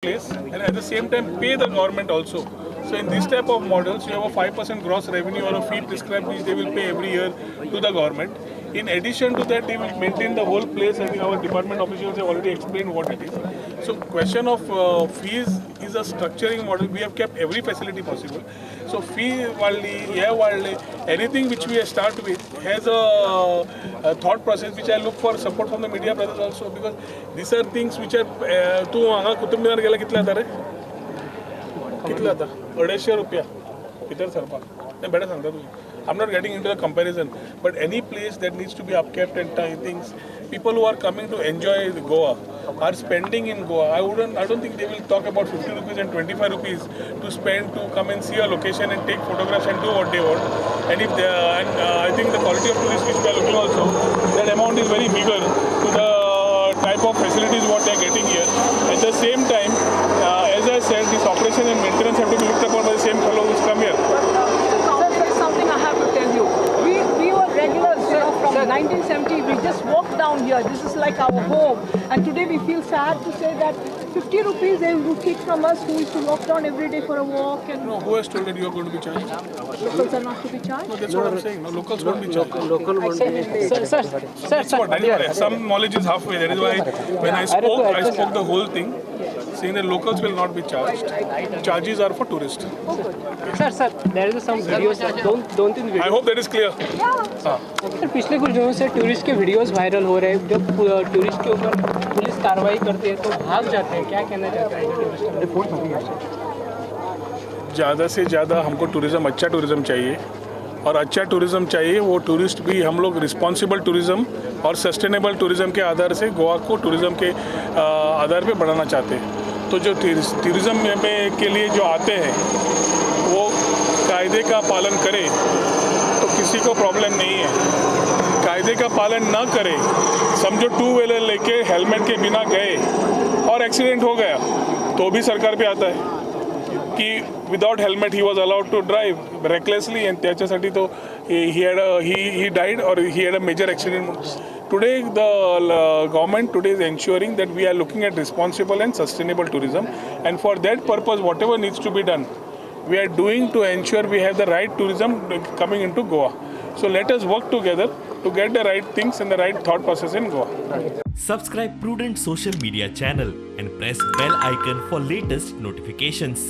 place and at the same time pay the government also. So in this type of models, you have a 5% gross revenue or a fee prescribed which they will pay every year to the government. In addition to that, they will maintain the whole place. I think our department officials have already explained what it is. So question of fees is a structuring model. We have kept every facility possible. So fee wildly, anything which we start with has a thought process which I look for support from the media brothers also, because these are things which are तू हांगा कुतुब मिनार गेला कितला आता रे कितला आता ₹250 कितर सरपा नाही बेटा सांगता तुझी. I'm not getting into the comparison, but any place that needs to be upkept and things, people who are coming to enjoy Goa are spending in Goa. I don't think they will talk about 50 rupees and 25 rupees to spend to come and see a location and take photographs and do what they want. And if they I think the quality of tourists which we are looking also, that amount is very bigger to the type of facilities what they are getting here. At the same time, as I said, this operation and maintenance have to be looked upon by the same fellow who's come here. From 1970, we just walked down here. This is like our home. And today we feel sad to say that 50 rupees they will take from us who used to walk down every day for a walk. And no, who has told that you are going to be charged? Locals are not to be charged? No, that's what I'm saying. No, locals won't be charged. Local won't be. Sir. Anyway, some knowledge is halfway. That is why when I spoke the whole thing, saying that locals will not be charged. Charges are for tourists. Sir, there is some videos that don't think videos. I hope that is clear. Sir पिछले कुछ दिनों से tourist के videos viral हो रहे हैं. जब tourist के ऊपर पुलिस कार्रवाई करती है तो भाग जाते हैं. क्या कहना चाहते हैं? ज़्यादा से ज़्यादा हमको टूरिज़्म, अच्छा टूरिज़्म चाहिए. और अच्छा टूरिज़्म चाहिए, वो टूरिस्ट भी हम लोग रिस्पॉन्सिबल टूरिज़्म और सस्टेनेबल टूरिज़्म के आधार से गोवा को टूरिज़्म के आधार पे बढ़ाना चाहते हैं. तो जो टूरिज़्म के लिए जो आते हैं वो कायदे का पालन करें तो किसी को प्रॉब्लम नहीं है. कायदे का पालन ना करें, समझो टू व्हीलर लेके हेलमेट के बिना गए और एक्सीडेंट हो गया तो भी सरकार पे आता है की without helmet he was allowed to drive recklessly and त्याच्यासाठी तो he died or he had a major accident. Today the government today is ensuring that we are looking at responsible and sustainable tourism, and for that purpose whatever needs to be done we are doing to ensure we have the right tourism coming into Goa. So let us work together to get the right things and the right thought process in Goa. Subscribe Prudent social media channel and press bell icon for latest notifications.